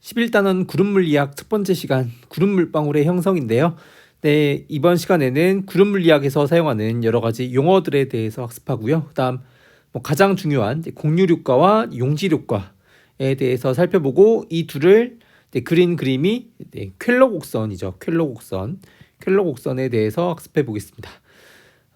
11단원 구름물리학 첫 번째 시간 구름물방울의 형성인데요. 네, 이번 시간에는 구름물리학에서 사용하는 여러 가지 용어들에 대해서 학습하고요. 그다음 가장 중요한 공유력과와 용지력과에 대해서 살펴보고 이 둘을 그린 그림이 쾰러 곡선이죠. 쾰러 곡선에 대해서 학습해 보겠습니다.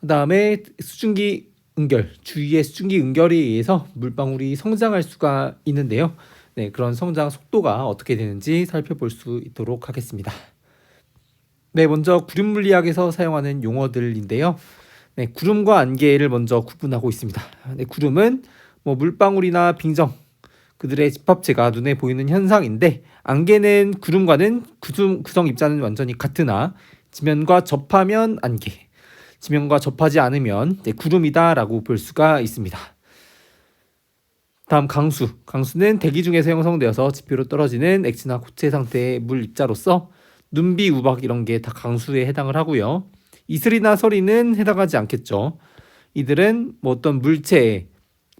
그다음에 수증기 응결, 주위의 수증기 응결에 의해서 물방울이 성장할 수가 있는데요. 네, 그런 성장 속도가 어떻게 되는지 살펴볼 수 있도록 하겠습니다. 네, 먼저 구름물리학에서 사용하는 용어들인데요. 네, 구름과 안개를 먼저 구분하고 있습니다. 네, 구름은 물방울이나 빙정, 그들의 집합체가 눈에 보이는 현상인데, 안개는 구름과는 구성 입자는 완전히 같으나 지면과 접하면 안개, 지면과 접하지 않으면 구름이다라고 볼 수가 있습니다. 다음 강수는 대기 중에서 형성되어서 지표로 떨어지는 액체나 고체 상태의 물 입자로서 눈비, 우박 이런 게 다 강수에 해당을 하고요. 이슬이나 서리는 해당하지 않겠죠. 이들은 어떤 물체에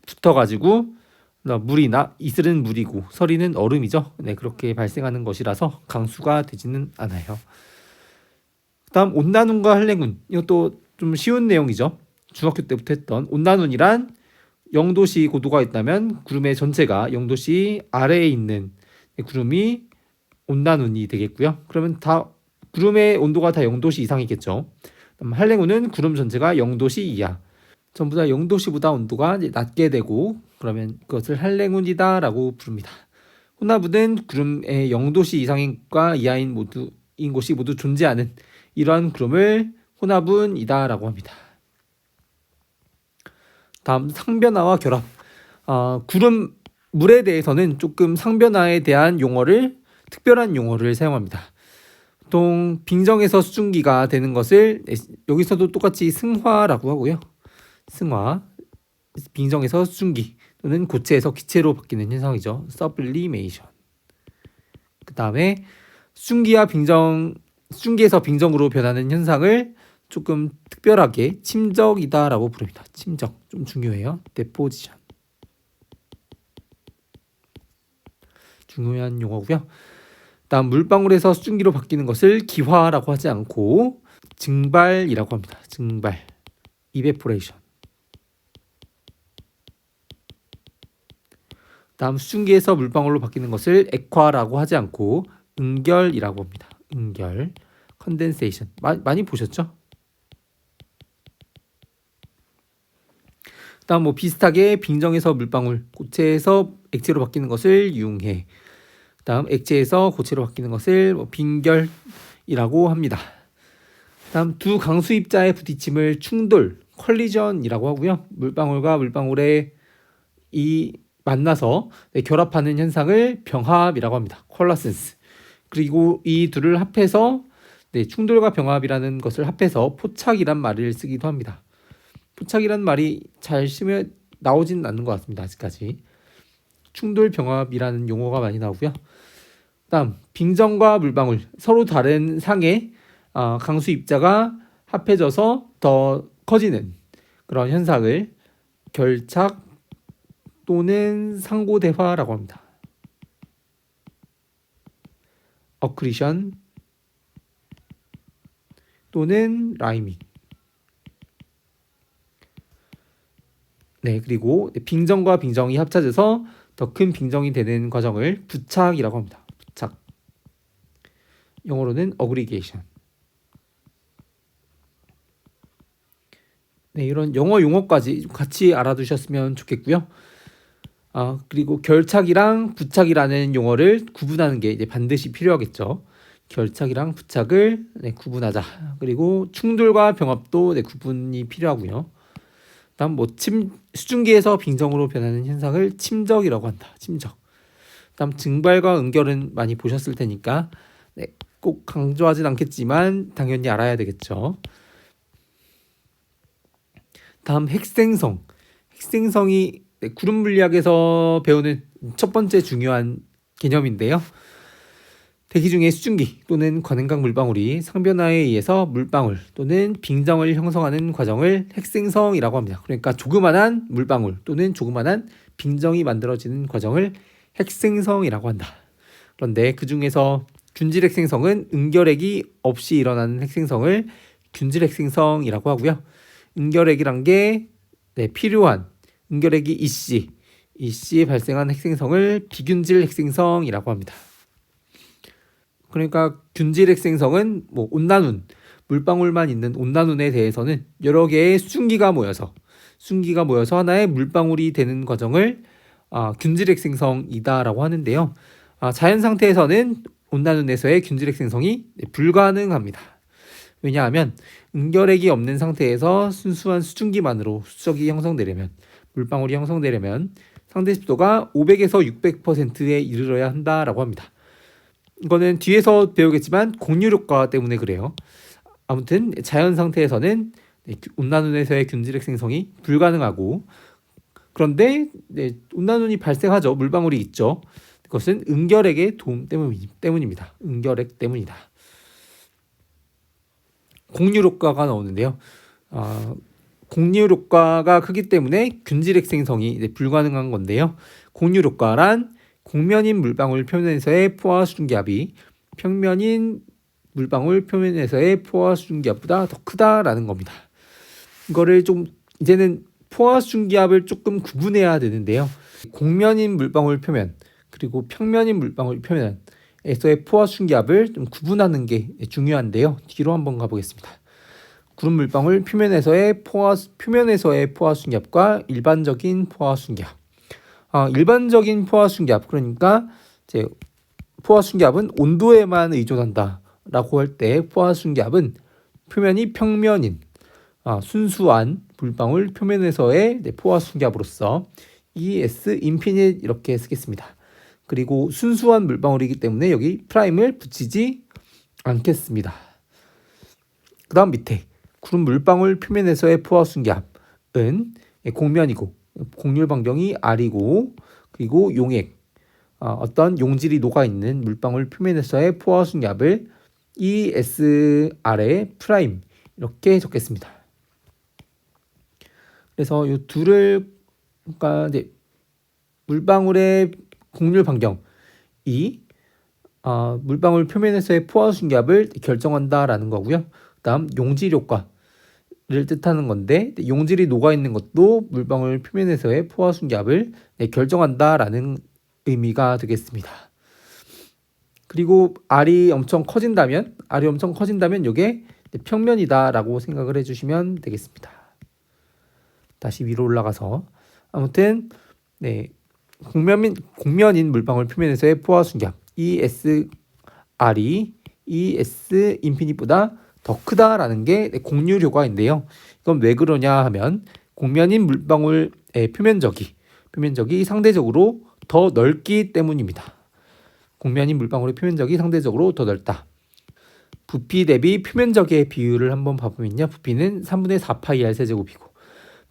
붙어가지고 이슬은 물이고 서리는 얼음이죠. 네, 그렇게 발생하는 것이라서 강수가 되지는 않아요. 다음 온난운과 한랭운, 이것도 좀 쉬운 내용이죠. 중학교 때부터 했던 온난운이란 0도씨 고도가 있다면 구름의 전체가 0도씨 아래에 있는 구름이 온난운이 되겠고요. 그러면 다 구름의 온도가 다 0도씨 이상이겠죠. 한랭운은 구름 전체가 0도씨 이하, 전부 다 0도씨보다 온도가 낮게 되고 그러면 그것을 한랭운이다 라고 부릅니다. 혼합운은 구름의 0도씨 이상과 이하인 곳이 모두 존재하는 이러한 구름을 혼합운이다 라고 합니다. 다음 상변화와 결합. 구름 물에 대해서는 조금 상변화에 대한 특별한 용어를 사용합니다. 보통 빙정에서 수증기가 되는 것을 여기서도 똑같이 승화라고 하고요. 승화, 빙정에서 수증기 또는 고체에서 기체로 바뀌는 현상이죠. 서블리메이션. 그 다음에 수증기에서 빙정으로 변하는 현상을 조금 특별하게 침적이다라고 부릅니다. 침적 좀 중요해요. 데포지션 중요한 용어고요. 다음 물방울에서 수증기로 바뀌는 것을 기화라고 하지 않고 증발이라고 합니다. 증발, 이베포레이션. 다음 수증기에서 물방울로 바뀌는 것을 액화라고 하지 않고 응결이라고 합니다. 응결, 컨덴세이션. 많이 보셨죠? 다음 비슷하게 빙정에서 물방울, 고체에서 액체로 바뀌는 것을 융해, 다음 액체에서 고체로 바뀌는 것을 빙결이라고 합니다. 다음 두 강수 입자의 부딪힘을 충돌, 컬리전이라고 하고요. 물방울과 물방울의 만나서 결합하는 현상을 병합이라고 합니다. 콜라센스. 그리고 이 둘을 합해서 충돌과 병합이라는 것을 합해서 포착이란 말을 쓰기도 합니다. 포착이란 말이 잘 쓰면 나오진 않는 것 같습니다. 아직까지. 충돌 병합이라는 용어가 많이 나오고요. 다음 빙정과 물방울, 서로 다른 상의 강수 입자가 합해져서 더 커지는 그런 현상을 결착 또는 상고대화라고 합니다. 어크리션 또는 라이밍. 네, 그리고 빙정과 빙정이 합쳐져서 더 큰 빙정이 되는 과정을 부착이라고 합니다. 부착. 영어로는 어그리게이션. 네, 이런 영어 용어까지 같이 알아두셨으면 좋겠고요. 그리고 결착이랑 부착이라는 용어를 구분하는 게 이제 반드시 필요하겠죠. 결착이랑 부착을 구분하자. 그리고 충돌과 병합도 구분이 필요하고요. 다음 수증기에서 빙정으로 변하는 현상을 침적이라고 한다. 침적. 다음 증발과 응결은 많이 보셨을 테니까 꼭 강조하진 않겠지만 당연히 알아야 되겠죠. 다음 핵생성. 핵생성이 구름 물리학에서 배우는 첫 번째 중요한 개념인데요. 대기 중에 수증기 또는 관행각 물방울이 상변화에 의해서 물방울 또는 빙정을 형성하는 과정을 핵생성이라고 합니다. 그러니까 조그만한 물방울 또는 조그만한 빙정이 만들어지는 과정을 핵생성이라고 한다. 그런데 그 중에서 균질 핵생성은 응결핵이 없이 일어나는 핵생성을 균질 핵생성이라고 하고요. 응결핵이란 게 필요한 응결핵이 이씨에 발생한 핵생성을 비균질 핵생성이라고 합니다. 그러니까 균질 핵생성은 온난운, 물방울만 있는 온난운에 대해서는 여러 개의 수증기가 모여서 하나의 물방울이 되는 과정을 균질 핵생성이다라고 하는데요. 자연 상태에서는 온난운에서의 균질 핵생성이 불가능합니다. 왜냐하면 응결핵이 없는 상태에서 순수한 수증기만으로 수적이 형성되려면, 물방울이 형성되려면 상대 습도가 500에서 600%에 이르러야 한다라고 합니다. 이거는 뒤에서 배우겠지만 공률 효과 때문에 그래요. 아무튼 자연 상태에서는 온난운에서의 균질 핵생성이 불가능하고, 그런데 온난운이 발생하죠. 물방울이 있죠. 그것은 응결핵의 도움 때문입니다. 응결핵 때문이다. 공률 효과가 나오는데요. 공률 효과가 크기 때문에 균질 핵생성이 불가능한 건데요. 공률 효과란 곡면인 물방울 표면에서의 포화 수증기압이 평면인 물방울 표면에서의 포화 수증기압보다 더 크다라는 겁니다. 이거를 좀 이제는 포화 수증기압을 조금 구분해야 되는데요. 곡면인 물방울 표면 그리고 평면인 물방울 표면에서의 포화 수증기압을 좀 구분하는 게 중요한데요. 뒤로 한번 가보겠습니다. 구름 물방울 표면에서의 포화 수증기압과 일반적인 포화 수증기압. 일반적인 포화 수증기압, 그러니까 이제 포화 수증기압은 온도에만 의존한다라고 할 때 포화 수증기압은 표면이 평면인 순수한 물방울 표면에서의 포화 수증기압으로서 ES 인피닛 이렇게 쓰겠습니다. 그리고 순수한 물방울이기 때문에 여기 프라임을 붙이지 않겠습니다. 그 다음 밑에 구름 물방울 표면에서의 포화 수증기압은 곡면이고 곡률 반경이 R이고, 그리고 용액 어떤 용질이 녹아있는 물방울 표면에서의 포화 수증기압을 ESR의 프라임 이렇게 적겠습니다. 그래서 이 둘을 그러니까 이제 물방울의 곡률 반경이 물방울 표면에서의 포화 수증기압을 결정한다라는 거고요. 그다음 용질 효과를 뜻하는 건데, 용질이 녹아 있는 것도 물방울 표면에서의 포화 수증기압을 결정한다라는 의미가 되겠습니다. 그리고 R이 엄청 커진다면 이게 평면이다라고 생각을 해주시면 되겠습니다. 다시 위로 올라가서 아무튼 곡면인 물방울 표면에서의 포화 수증기압 ESR이 ES 인피닛보다 더 크다라는 게 곡률 효과인데요. 이건 왜 그러냐 하면 곡면인 물방울의 표면적이 상대적으로 더 넓기 때문입니다. 곡면인 물방울의 표면적이 상대적으로 더 넓다. 부피 대비 표면적의 비율을 한번 봐보면요. 부피는 3분의 4파이 R 세제곱이고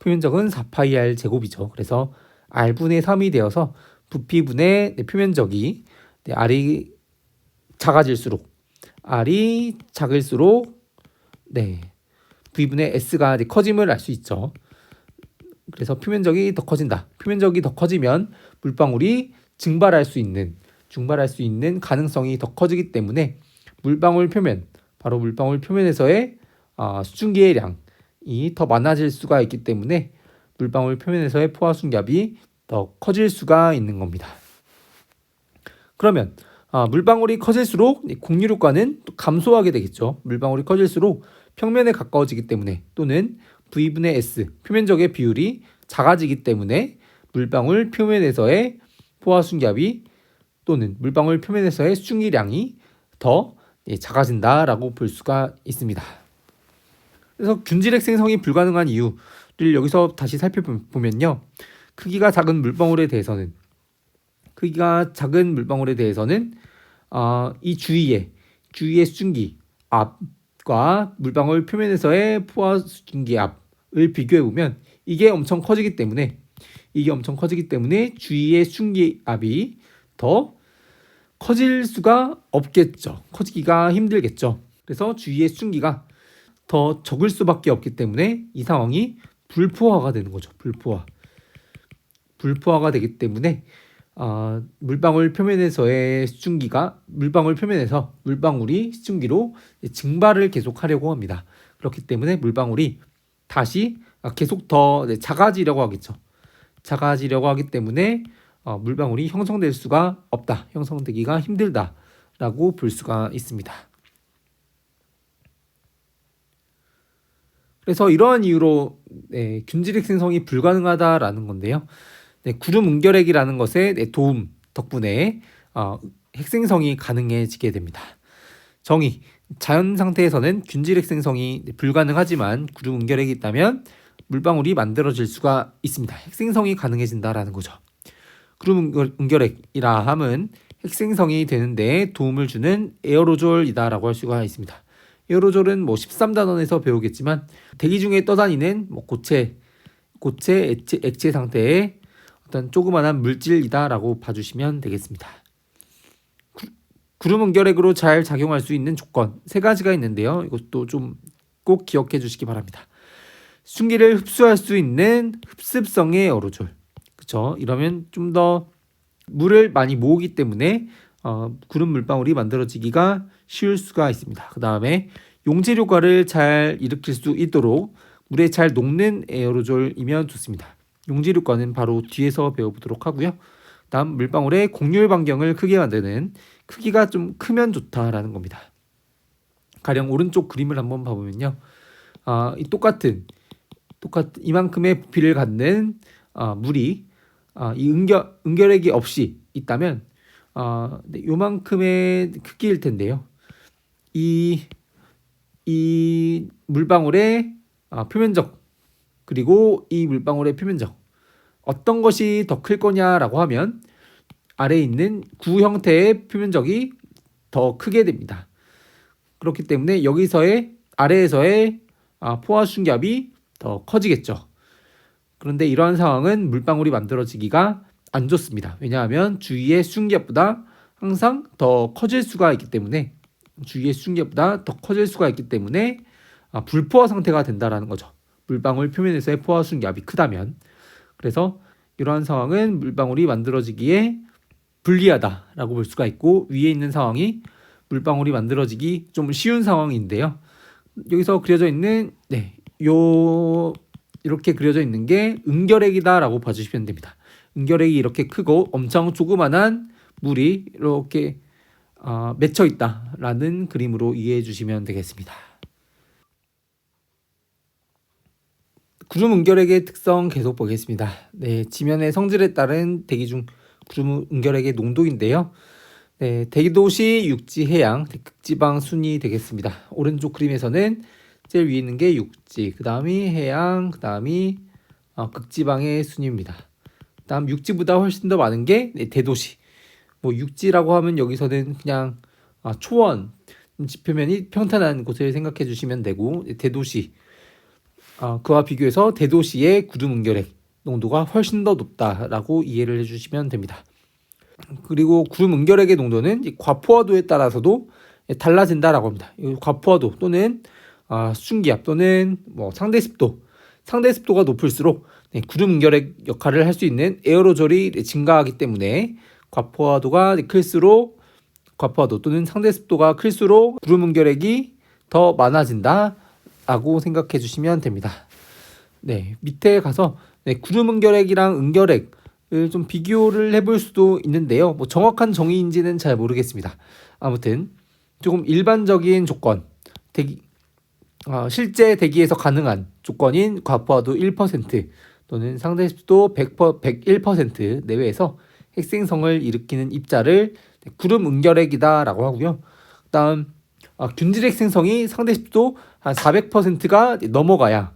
표면적은 4파이 R 제곱이죠. 그래서 R분의 3이 되어서 부피분의 표면적이 R이 작을수록 V분의 S가 커짐을 알 수 있죠. 그래서 표면적이 더 커진다. 표면적이 더 커지면 물방울이 증발할 수 있는 가능성이 더 커지기 때문에 물방울 표면에서의 수증기의 양이 더 많아질 수가 있기 때문에 물방울 표면에서의 포화 수증기압이 더 커질 수가 있는 겁니다. 그러면 물방울이 커질수록 곡률 효과는 감소하게 되겠죠. 물방울이 커질수록 평면에 가까워지기 때문에, 또는 V분의 S 표면적의 비율이 작아지기 때문에 물방울 표면에서의 포화 수증기압이 또는 물방울 표면에서의 수증기량이 더 작아진다라고 볼 수가 있습니다. 그래서 균질 핵생성이 불가능한 이유를 여기서 다시 살펴보면요. 크기가 작은 물방울에 대해서는 이 주위의 수증기 압과 물방울 표면에서의 포화 수증기 압을 비교해 보면 이게 엄청 커지기 때문에 주위의 수증기 압이 더 커질 수가 없겠죠. 커지기가 힘들겠죠. 그래서 주위의 수증기가 더 적을 수밖에 없기 때문에 이 상황이 불포화가 되는 거죠. 불포화가 되기 때문에 물방울 표면에서의 수증기가 물방울 표면에서 물방울이 수증기로 증발을 계속하려고 합니다. 그렇기 때문에 물방울이 다시 계속 더 작아지려고 하겠죠. 작아지려고 하기 때문에 물방울이 형성될 수가 없다. 형성되기가 힘들다라고 볼 수가 있습니다. 그래서 이러한 이유로 균질핵 생성이 불가능하다라는 건데요. 구름 응결핵이라는 것의 도움 덕분에 핵생성이 가능해지게 됩니다. 정의, 자연 상태에서는 균질핵 생성이 불가능하지만 구름 응결핵이 있다면 물방울이 만들어질 수가 있습니다. 핵생성이 가능해진다라는 거죠. 구름 응결핵이라 함은 핵생성이 되는데 도움을 주는 에어로졸이다라고 할 수가 있습니다. 에어로졸은 13단원에서 배우겠지만 대기 중에 떠다니는 고체 액체 상태의 어떤 조그만한 물질이다라고 봐주시면 되겠습니다. 구름 응결핵으로 잘 작용할 수 있는 조건 3가지가 있는데요. 이것도 좀 꼭 기억해 주시기 바랍니다. 수증기를 흡수할 수 있는 흡습성의 에어로졸. 그렇죠? 이러면 좀 더 물을 많이 모으기 때문에 구름 물방울이 만들어지기가 쉬울 수가 있습니다. 그 다음에 용질 효과를 잘 일으킬 수 있도록 물에 잘 녹는 에어로졸이면 좋습니다. 용질 효과는 바로 뒤에서 배워보도록 하고요. 다음 물방울의 곡률 반경을 크게 만드는 크기가 좀 크면 좋다라는 겁니다. 가령 오른쪽 그림을 한번 봐보면요. 이 똑같은 이만큼의 부피를 갖는 물이 이 응결핵이 없이 있다면 요만큼의 크기일 텐데요. 이 물방울의 표면적 그리고 이 물방울의 표면적 어떤 것이 더 클 거냐라고 하면 아래에 있는 구 형태의 표면적이 더 크게 됩니다. 그렇기 때문에 아래에서의 포화 수증기압이 더 커지겠죠. 그런데 이러한 상황은 물방울이 만들어지기가 안 좋습니다. 왜냐하면 주위의 수증기압보다 항상 더 커질 수가 있기 때문에 불포화 상태가 된다라는 거죠. 물방울 표면에서의 포화 수증기압이 크다면. 그래서 이러한 상황은 물방울이 만들어지기에 불리하다라고 볼 수가 있고, 위에 있는 상황이 물방울이 만들어지기 좀 쉬운 상황인데요. 여기서 그려져 있는 이렇게 그려져 있는 게 응결핵이다라고 봐주시면 됩니다. 응결핵이 이렇게 크고 엄청 조그만한 물이 이렇게 맺혀 있다라는 그림으로 이해해 주시면 되겠습니다. 구름 응결핵의 특성 계속 보겠습니다. 지면의 성질에 따른 대기 중 구름 응결핵의 농도인데요. 대도시, 육지, 해양, 극지방 순이 되겠습니다. 오른쪽 그림에서는 제일 위에 있는 게 육지, 그 다음이 해양, 그 다음이 극지방의 순입니다. 다음 육지보다 훨씬 더 많은 게 대도시. 육지라고 하면 여기서는 그냥 초원, 지표면이 평탄한 곳을 생각해 주시면 되고, 대도시, 그와 비교해서 대도시의 구름 응결핵 농도가 훨씬 더 높다라고 이해를 해주시면 됩니다. 그리고 구름 응결핵의 농도는 과포화도에 따라서도 달라진다라고 합니다. 과포화도 또는 수증기압 또는 상대 습도가 높을수록 구름 응결핵 역할을 할 수 있는 에어로졸이 증가하기 때문에 과포화도 또는 상대 습도가 클수록 구름 응결핵이 더 많아진다라고 생각해 주시면 됩니다. 밑에 가서 구름 응결핵이랑 응결핵을 좀 비교를 해볼 수도 있는데요. 정확한 정의인지는 잘 모르겠습니다. 아무튼 조금 일반적인 조건, 실제 대기에서 가능한 조건인 과포화도 1% 또는 상대 습도 101% 내외에서 핵생성을 일으키는 입자를 구름 응결핵이다라고 하고요. 다음 균질핵 생성이 상대 습도 한 400%가 넘어가야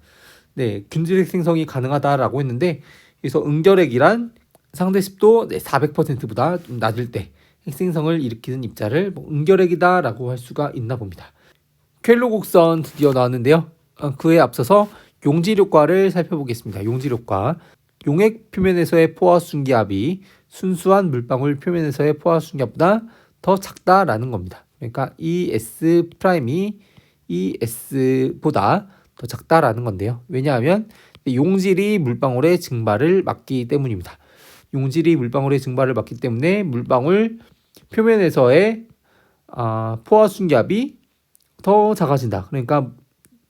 균질핵 생성이 가능하다라고 했는데, 그래서 응결핵이란 상대 습도 400%보다 좀 낮을 때 핵생성을 일으키는 입자를 응결핵이다라고 할 수가 있나 봅니다. 켈로 곡선 드디어 나왔는데요. 그에 앞서서 용질 효과를 살펴보겠습니다. 용질 효과. 용액 표면에서의 포화 수증기압이 순수한 물방울 표면에서의 포화 수증기압보다 더 작다라는 겁니다. 그러니까 ES''이 ES보다 더 작다라는 건데요. 왜냐하면 용질이 물방울의 증발을 막기 때문입니다. 용질이 물방울의 증발을 막기 때문에 물방울 표면에서의 포화 순기압이 더 작아진다. 그러니까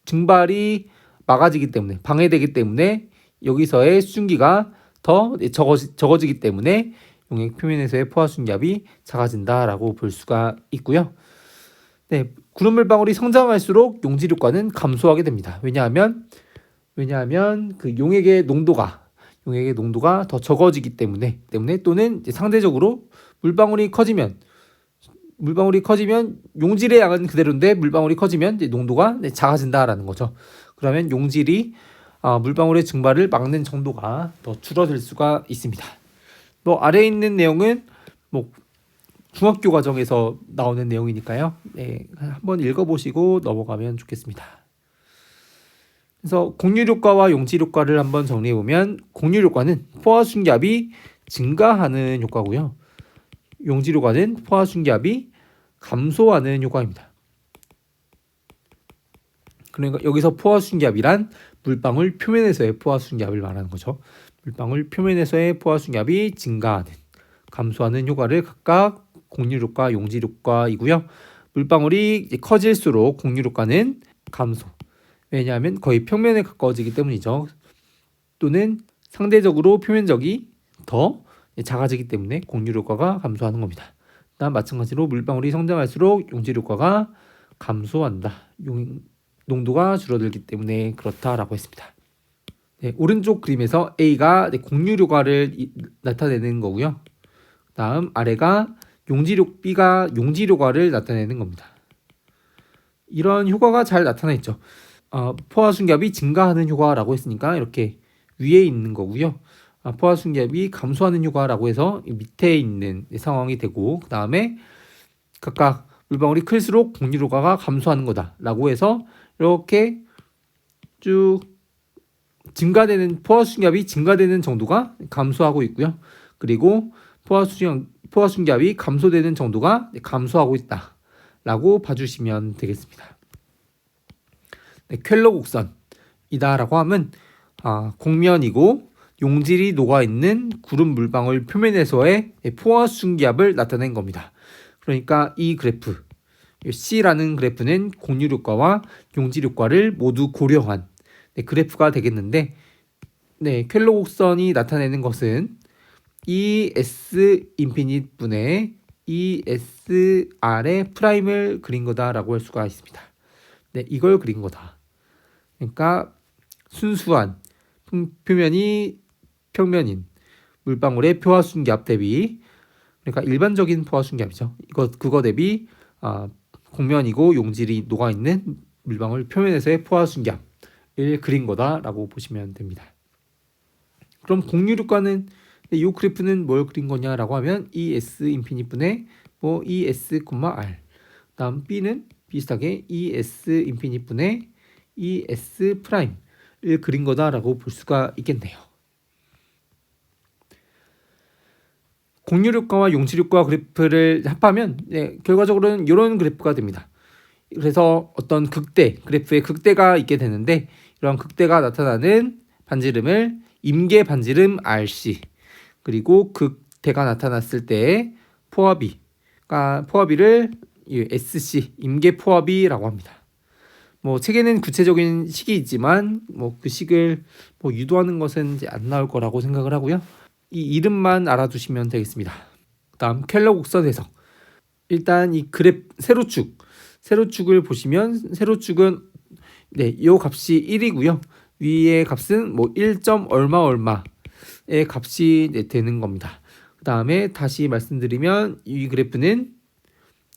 증발이 막아지기 때문에 방해되기 때문에 여기서의 수증기가 더 적어지기 때문에 용액 표면에서의 포화 순기압이 작아진다라고 볼 수가 있고요. 네, 구름 물방울이 성장할수록 용질 효과는 감소하게 됩니다. 왜냐하면 그 용액의 농도가 더 적어지기 때문에 또는 상대적으로 물방울이 커지면 용질의 양은 그대로인데 물방울이 커지면 이제 농도가 작아진다라는 거죠. 그러면 용질이 물방울의 증발을 막는 정도가 더 줄어들 수가 있습니다. 뭐 아래에 있는 내용은 뭐 중학교 과정에서 나오는 내용이니까요. 네, 한번 읽어보시고 넘어가면 좋겠습니다. 그래서 공률 효과와 용질 효과를 한번 정리해 보면 공률 효과는 포화 순기압이 증가하는 효과고요. 용질 효과는 포화 순기압이 감소하는 효과입니다. 그러니까 여기서 포화 순기압이란 물방울 표면에서의 포화 순기압을 말하는 거죠. 물방울 표면에서의 포화 순기압이 증가하는, 감소하는 효과를 각각 공률 효과, 용질 효과이고요. 물방울이 커질수록 공률 효과는 감소. 왜냐하면 거의 평면에 가까워지기 때문이죠. 또는 상대적으로 표면적이 더 작아지기 때문에 공률 효과가 감소하는 겁니다. 다음 마찬가지로 물방울이 성장할수록 용질 효과가 감소한다. 농도가 줄어들기 때문에 그렇다라고 했습니다. 네, 오른쪽 그림에서 A가 공률 효과를 나타내는 거고요. 다음 아래가 B가 용질 효과를 나타내는 겁니다. 이런 효과가 잘 나타나 있죠. 포화 순기압이 증가하는 효과라고 했으니까 이렇게 위에 있는 거고요. 포화 순기압이 감소하는 효과라고 해서 밑에 있는 상황이 되고, 그 다음에 각각 물방울이 클수록 공률 효과가 감소하는 거다라고 해서 이렇게 쭉 포화 순기압이 증가되는 정도가 감소하고 있고요. 그리고 포화 순기압이 감소되는 정도가 감소하고 있다라고 봐주시면 되겠습니다. 네, 켈러 곡선이다라고 하면 곡면이고 용질이 녹아있는 구름 물방울 표면에서의 포화 순기압을 나타낸 겁니다. 그러니까 이 그래프 C라는 그래프는 공률 효과와 용질 효과를 모두 고려한 그래프가 되겠는데, 켈러 곡선이 나타내는 것은 ES 인피니트 분의 ESR의 프라임을 그린 거다라고 할 수가 있습니다. 이걸 그린 거다. 그러니까 순수한 평면인 물방울의 포화 순기압 대비, 그러니까 일반적인 포화 순기압이죠. 그거 대비 곡면이고 용질이 녹아있는 물방울 표면에서의 포화 순기압을 그린 거다라고 보시면 됩니다. 그럼 공률 효과는 이 그래프는 뭘 그린 거냐라고 하면 ES 인피니트 분의 ES, R. 다음 B는 비슷하게 ES 인피니트 분의 ES 프라임을 그린 거다라고 볼 수가 있겠네요. 공률 효과와 용질 효과 그래프를 합하면 결과적으로는 이런 그래프가 됩니다. 그래서 어떤 그래프의 극대가 있게 되는데, 이런 극대가 나타나는 반지름을 임계 반지름 RC, 그리고 극대가 나타났을 때의 포화비를 SC, 임계 포화비라고 합니다. 책에는 구체적인 식이 있지만 그 식을 유도하는 것은 이제 안 나올 거라고 생각을 하고요. 이 이름만 알아두시면 되겠습니다. 다음 켈러 곡선 해석. 일단 이 그래프 세로축을 보시면 세로축은 이 값이 1이고요. 위의 값은 1. 얼마의 값이 되는 겁니다. 그 다음에 다시 말씀드리면 이 그래프는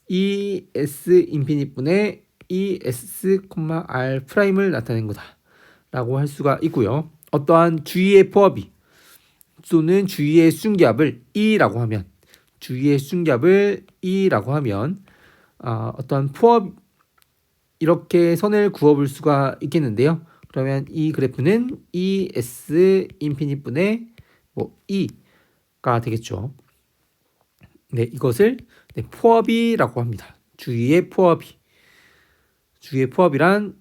ES 인피니트 분의 ES, R 프라임을 나타낸 거다라고 할 수가 있고요. 어떠한 주위의 포화비 또는 주위의 순기압을 E라고 하면 어떠한 포화 이렇게 선을 그어볼 수가 있겠는데요. 그러면 이 그래프는 ES 인피니트 분의 E가 되겠죠. 이것을 포화비라고 합니다. 주위의 포화비란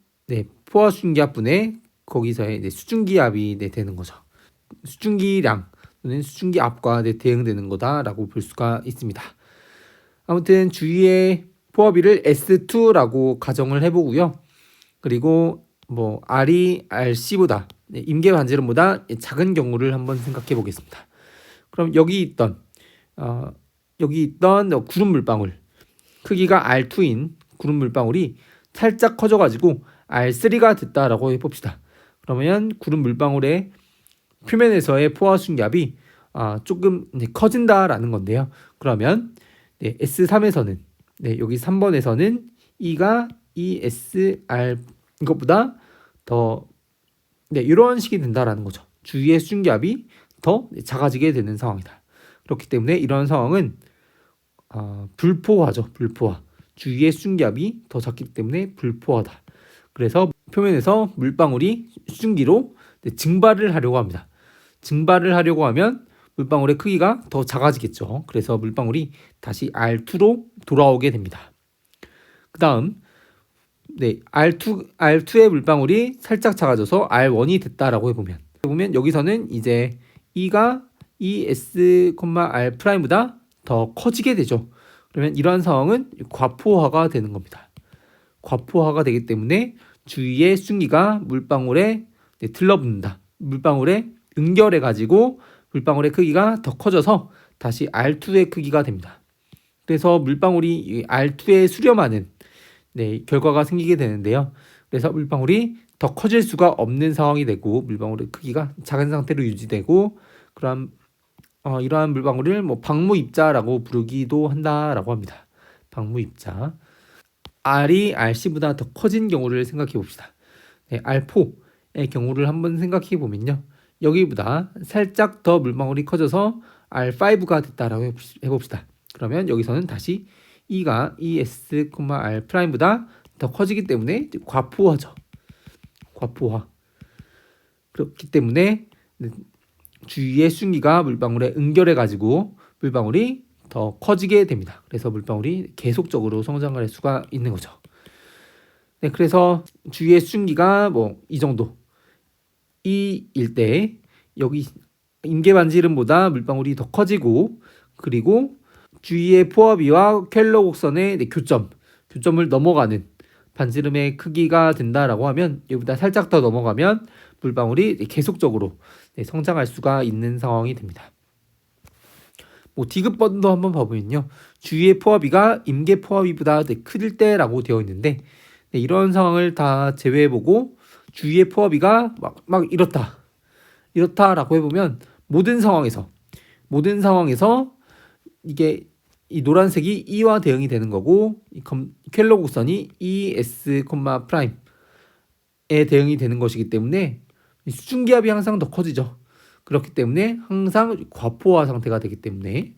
포화 순기압 분의 거기서의 수증기압이 되는 거죠. 수증기량 또는 수증기 압과 대응되는 거다라고 볼 수가 있습니다. 아무튼 주위의 포화비를 S2라고 가정을 해보고요. 그리고 뭐 R이 RC보다 임계 반지름보다 작은 경우를 한번 생각해 보겠습니다. 그럼 여기 있던 구름 물방울 크기가 R2인 구름 물방울이 살짝 커져가지고 R3가 됐다라고 해봅시다. 그러면 구름 물방울의 표면에서의 포화 순기압이 조금 커진다라는 건데요. 그러면 S3에서는 여기 3번에서는 E가 ESR 이것보다 더 이런 식이 된다라는 거죠. 주위의 수증기압이 더 작아지게 되는 상황이다. 그렇기 때문에 이런 상황은 불포화죠. 불포화. 주위의 수증기압이 더 작기 때문에 불포화다. 그래서 표면에서 물방울이 수증기로 증발을 하려고 합니다. 증발을 하려고 하면 물방울의 크기가 더 작아지겠죠. 그래서 물방울이 다시 R2로 돌아오게 됩니다. 그 다음 R2의 물방울이 살짝 작아져서 R1이 됐다라고 해보면 여기서는 이제 E가 ES,R'보다 더 커지게 되죠. 그러면 이러한 상황은 과포화가 되는 겁니다. 과포화가 되기 때문에 주위의 수증기가 물방울에 들러붙는다. 물방울에 응결해 가지고 물방울의 크기가 더 커져서 다시 R2의 크기가 됩니다. 그래서 물방울이 R2에 수렴하는 결과가 생기게 되는데요. 그래서 물방울이 더 커질 수가 없는 상황이 되고 물방울의 크기가 작은 상태로 유지되고 그럼 이러한 물방울을 방무입자라고 부르기도 한다라고 합니다. 방무입자. R이 RC보다 더 커진 경우를 생각해 봅시다. R4의 경우를 한번 생각해 보면요. 여기보다 살짝 더 물방울이 커져서 R5가 됐다라고 해봅시다. 그러면 여기서는 다시 E가 ES,R'보다 더 커지기 때문에 과포화죠. 과포화. 그렇기 때문에 주위의 수증기가 물방울에 응결해 가지고 물방울이 더 커지게 됩니다. 그래서 물방울이 계속적으로 성장할 수가 있는 거죠. 그래서 주위의 수증기가 이 정도 E일 때 여기 임계 반지름보다 물방울이 더 커지고 그리고 주위의 포화비와 켈러 곡선의 교점을 넘어가는 반지름의 크기가 된다라고 하면 여기보다 살짝 더 넘어가면 물방울이 계속적으로 성장할 수가 있는 상황이 됩니다. 디귿번도 한번 봐보면요. 주위의 포화비가 임계 포화비보다 클 때라고 되어 있는데 이런 상황을 다 제외해보고 주위의 포화비가 막 이렇다라고 해보면 모든 상황에서 이게 이 노란색이 E와 대응이 되는 거고 켈러 곡선이 ES, Prime 에 대응이 되는 것이기 때문에 수증기압이 항상 더 커지죠. 그렇기 때문에 항상 과포화 상태가 되기 때문에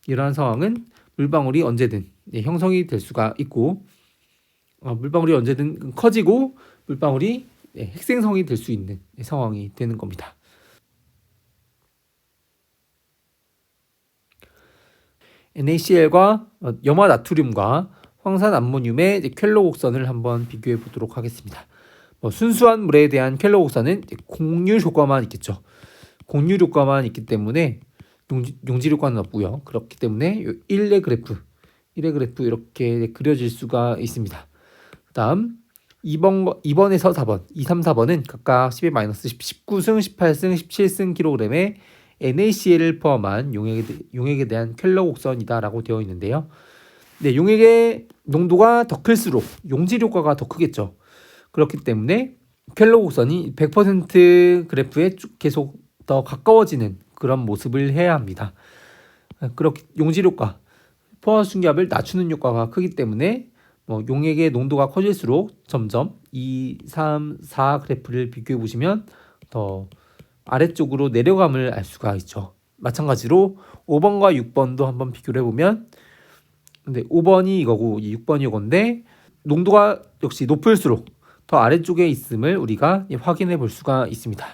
이러한 상황은 물방울이 언제든 형성이 될 수가 있고 물방울이 언제든 커지고 물방울이 핵생성이 될 수 있는 상황이 되는 겁니다. NaCl과 염화나트륨과 황산암모늄의 켈러 곡선을 한번 비교해 보도록 하겠습니다. 순수한 물에 대한 켈러 곡선은 공률 효과만 있겠죠. 공률 효과만 있기 때문에 용질 효과는 없고요. 그렇기 때문에 1의 그래프 이렇게 그려질 수가 있습니다. 그 다음 2번에서 4번, 2, 3, 4번은 각각 10의-10, 19승, 18승, 17승 kg의 NaCl을 포함한 용액에 대한 켈러 곡선이다라고 되어 있는데요. 용액의 농도가 더 클수록 용질 효과가 더 크겠죠. 그렇기 때문에 켈러 곡선이 100% 그래프에 계속 더 가까워지는 그런 모습을 해야 합니다. 그렇게 용질 효과, 포화 순기압을 낮추는 효과가 크기 때문에 용액의 농도가 커질수록 점점 2, 3, 4 그래프를 비교해 보시면 더 아래쪽으로 내려감을 알 수가 있죠. 마찬가지로 5번과 6번도 한번 비교를 해보면 5번이 이거고 6번이 이건데 농도가 역시 높을수록 더 아래쪽에 있음을 우리가 확인해 볼 수가 있습니다.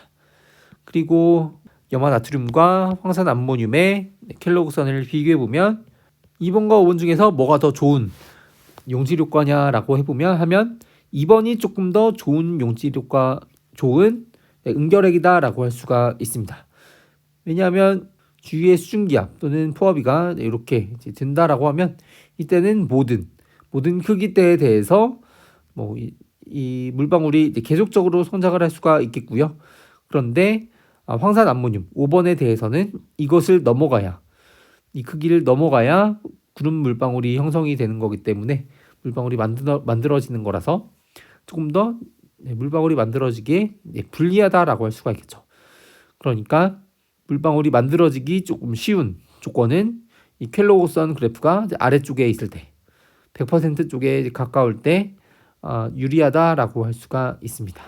그리고 염화나트륨과 황산암모늄의 켈러 곡선을 비교해 보면 2번과 5번 중에서 뭐가 더 좋은 용질 효과냐라고 하면 2번이 조금 더 좋은 용질 효과, 좋은 응결액이다라고 할 수가 있습니다. 왜냐하면 주위의 수증기압 또는 포화비가 이렇게 이제 든다라고 하면 이때는 모든 크기대에 대해서 뭐 이 물방울이 이제 계속적으로 성장을 할 수가 있겠고요. 그런데 황산 암모늄 5번에 대해서는 이것을 넘어가야 이 크기를 넘어가야 구름 물방울이 형성이 되는 거기 때문에 물방울이 만들어지는 거라서 조금 더 물방울이 만들어지기에 불리하다라고 할 수가 있겠죠. 그러니까 물방울이 만들어지기 조금 쉬운 조건은 이 켈로그선 그래프가 아래쪽에 있을 때 100% 쪽에 가까울 때 유리하다라고 할 수가 있습니다.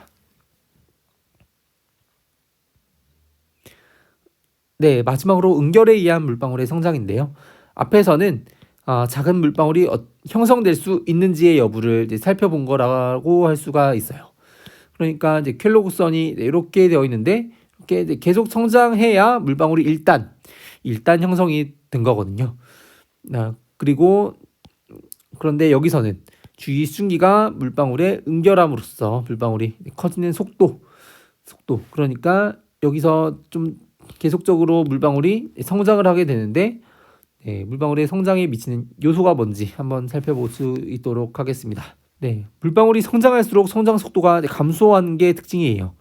네, 마지막으로 응결에 의한 물방울의 성장인데요. 앞에서는 작은 물방울이 형성될 수 있는지의 여부를 이제 살펴본 거라고 할 수가 있어요. 그러니까 이제 켈로그선이 이렇게 되어 있는데 이렇게 이제 계속 성장해야 물방울이 일단 형성이 된 거거든요. 그리고 그런데 여기서는 주위 수증기가 물방울에 응결함으로써 물방울이 커지는 속도 그러니까 여기서 좀 계속적으로 물방울이 성장을 하게 되는데 물방울의 성장에 미치는 요소가 뭔지 한번 살펴볼 수 있도록 하겠습니다. 네, 물방울이 성장할수록 성장 속도가 감소하는 게 특징이에요.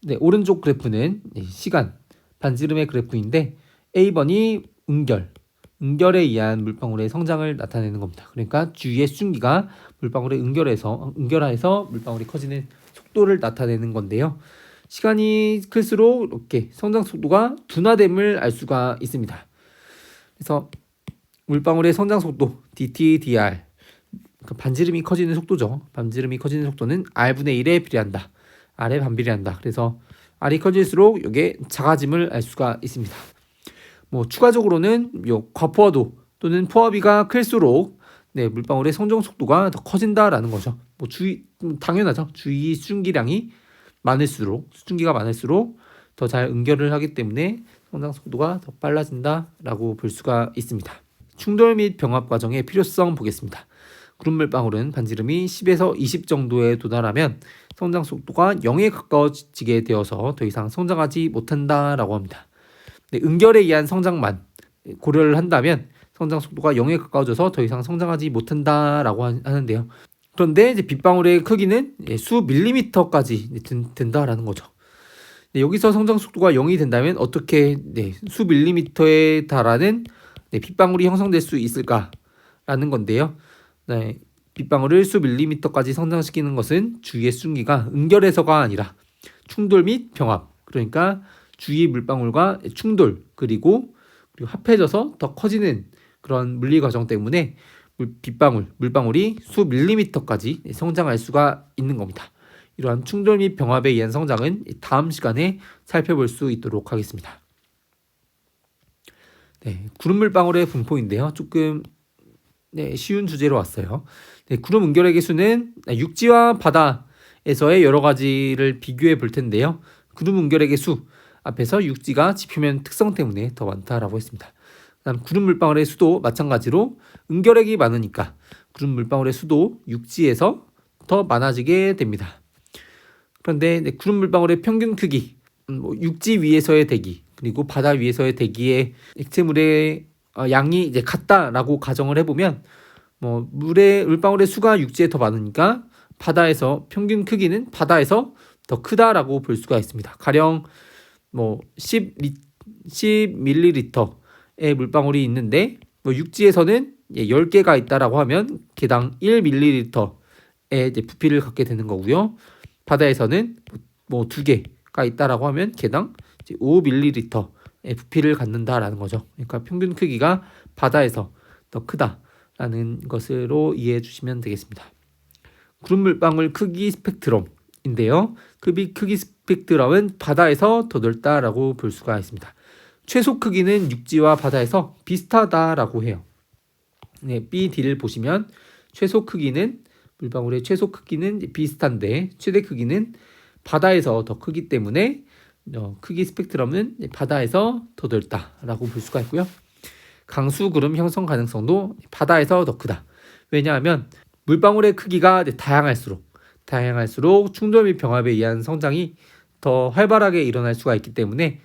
네, 오른쪽 그래프는 시간 반지름의 그래프인데 A번이 응결에 의한 물방울의 성장을 나타내는 겁니다. 그러니까 주위의 수증기가 물방울에 응결해서 물방울이 커지는 속도를 나타내는 건데요. 시간이 클수록 이렇게 성장 속도가 둔화됨을 알 수가 있습니다. 그래서 물방울의 성장 속도 DT/dR 반지름이 커지는 속도죠. 반지름이 커지는 속도는 R분의 1에 비례한다. R에 반비례한다. 그래서 R이 커질수록 이게 작아짐을 알 수가 있습니다. 뭐 추가적으로는 요 과포화도 또는 포화비가 클수록 물방울의 성장 속도가 더 커진다라는 거죠. 뭐 당연하죠. 주위 수증기가 많을수록 더 잘 응결을 하기 때문에 성장 속도가 더 빨라진다라고 볼 수가 있습니다. 충돌 및 병합 과정의 필요성 보겠습니다. 구름 물방울은 반지름이 10에서 20 정도에 도달하면 성장 속도가 0에 가까워지게 되어서 더 이상 성장하지 못한다라고 합니다. 응결에 의한 성장만 고려를 한다면 성장 속도가 0에 가까워져서 더 이상 성장하지 못한다라고 하는데요. 그런데 이제 빗방울의 크기는 수 밀리미터까지 된다라는 거죠. 여기서 성장 속도가 0이 된다면 어떻게 수 밀리미터에 달하는 빗방울이 형성될 수 있을까라는 건데요. 빗방울을 수 밀리미터까지 성장시키는 것은 주위의 수증기가 응결해서가 아니라 충돌 및 병합, 그러니까 주위 물방울과 충돌 그리고 합해져서 더 커지는 그런 물리 과정 때문에 물방울이 수 밀리미터까지 성장할 수가 있는 겁니다. 이러한 충돌 및 병합에 의한 성장은 다음 시간에 살펴볼 수 있도록 하겠습니다. 구름 물방울의 분포인데요. 조금 쉬운 주제로 왔어요. 구름 응결의 개수는 육지와 바다에서의 여러 가지를 비교해 볼 텐데요. 구름 응결의 개수 앞에서 육지가 지표면 특성 때문에 더 많다라고 했습니다. 그다음 구름 물방울의 수도 마찬가지로 응결액이 많으니까 구름 물방울의 수도 육지에서 더 많아지게 됩니다. 그런데 구름 물방울의 평균 크기, 육지 위에서의 대기 그리고 바다 위에서의 대기의 액체물의 양이 이제 같다라고 가정을 해보면 물방울의 수가 육지에 더 많으니까 바다에서 평균 크기는 바다에서 더 크다라고 볼 수가 있습니다. 가령 10ml의 물방울이 있는데 육지에서는 10개가 있다라고 하면 개당 1ml의 부피를 갖게 되는 거고요. 바다에서는 2개가 있다라고 하면 개당 5ml의 부피를 갖는다라는 거죠. 그러니까 평균 크기가 바다에서 더 크다라는 것으로 이해해 주시면 되겠습니다. 구름 물방울 크기 스펙트럼인데요. 크기 스펙트럼은 바다에서 더 넓다라고 볼 수가 있습니다. 최소 크기는 육지와 바다에서 비슷하다라고 해요. BD를 보시면 물방울의 최소 크기는 비슷한데 최대 크기는 바다에서 더 크기 때문에 크기 스펙트럼은 바다에서 더 넓다라고 볼 수가 있고요. 강수 구름 형성 가능성도 바다에서 더 크다. 왜냐하면 물방울의 크기가 다양할수록 충돌 및 병합에 의한 성장이 더 활발하게 일어날 수가 있기 때문에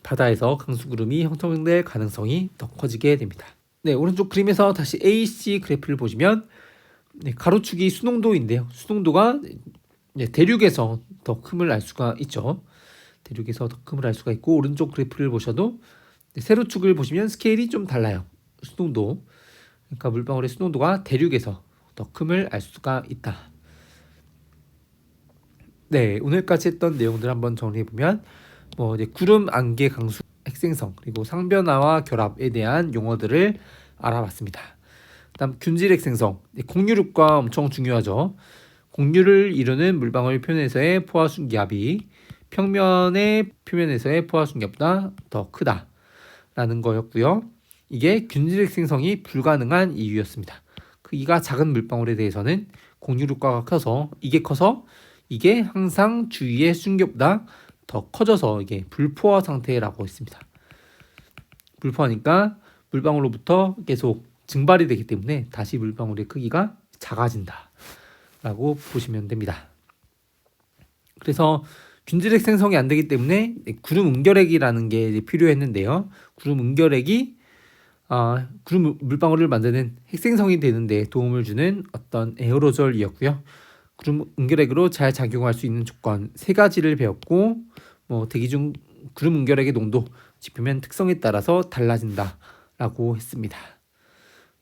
바다에서 강수구름이 형성될 가능성이 더 커지게 됩니다. 네, 오른쪽 그림에서 다시 AC 그래프를 보시면 가로축이 수농도인데요. 수농도가 대륙에서 더 큼을 알 수가 있죠. 대륙에서 더 큼을 알 수가 있고, 오른쪽 그래프를 보셔도 세로축을 보시면 스케일이 좀 달라요. 수농도, 그러니까 물방울의 수농도가 대륙에서 더 큼을 알 수가 있다. 네, 오늘까지 했던 내용들 한번 정리해보면 이제 구름, 안개, 강수, 핵생성, 그리고 상변화와 결합에 대한 용어들을 알아봤습니다. 다음 균질 핵생성, 공유력과 엄청 중요하죠. 공유를 이루는 물방울 표면에서의 포화 순기압이 평면의 표면에서의 포화 순기압보다 더 크다라는 거였고요. 이게 균질 핵생성이 불가능한 이유였습니다. 크기가 작은 물방울에 대해서는 공유력과가 커서 이게 항상 주위의 순기압보다 더 커져서 이게 불포화 상태라고 했습니다. 불포화니까 물방울로부터 계속 증발이 되기 때문에 다시 물방울의 크기가 작아진다 라고 보시면 됩니다. 그래서 균질핵 생성이 안 되기 때문에 구름 응결핵이라는 게 필요했는데요. 구름 응결핵이 구름 물방울을 만드는 핵생성이 되는데 도움을 주는 어떤 에어로졸이었고요. 구름 응결핵으로 잘 작용할 수 있는 조건 3가지를 배웠고, 대기 중 구름 응결핵의 농도, 지표면 특성에 따라서 달라진다라고 했습니다.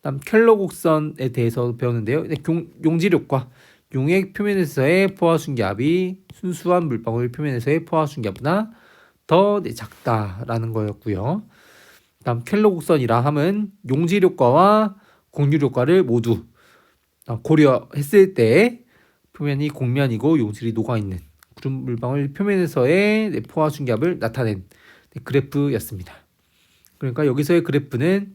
다음 켈러 곡선에 대해서 배웠는데요. 용지력과 용액 표면에서의 포화 순기압이 순수한 물방울 표면에서의 포화 순기압보다 더 작다라는 거였고요. 다음 켈러 곡선이라 함은 용지력과와 공유력과를 모두 고려했을 때 표면이 공면이고 용질이 녹아있는 구름 물방울 표면에서의 포화 순기압을 나타낸 그래프였습니다. 그러니까 여기서의 그래프는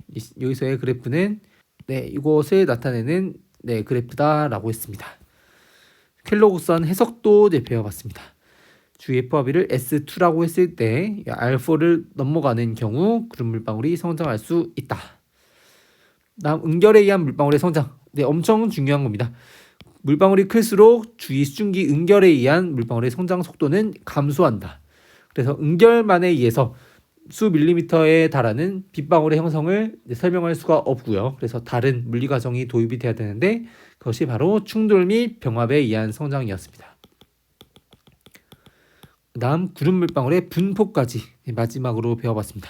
이것을 나타내는 그래프다라고 했습니다. 켈러 곡선 해석도 배워봤습니다. 주위의 포화비를 S2라고 했을 때 R4를 넘어가는 경우 구름 물방울이 성장할 수 있다. 다음 응결에 의한 물방울의 성장. 엄청 중요한 겁니다. 물방울이 클수록 주위 수증기 응결에 의한 물방울의 성장 속도는 감소한다. 그래서 응결만에 의해서 수 밀리미터에 달하는 빗방울의 형성을 설명할 수가 없고요. 그래서 다른 물리 과정이 도입이 돼야 되는데 그것이 바로 충돌 및 병합에 의한 성장이었습니다. 다음 구름 물방울의 분포까지 마지막으로 배워봤습니다.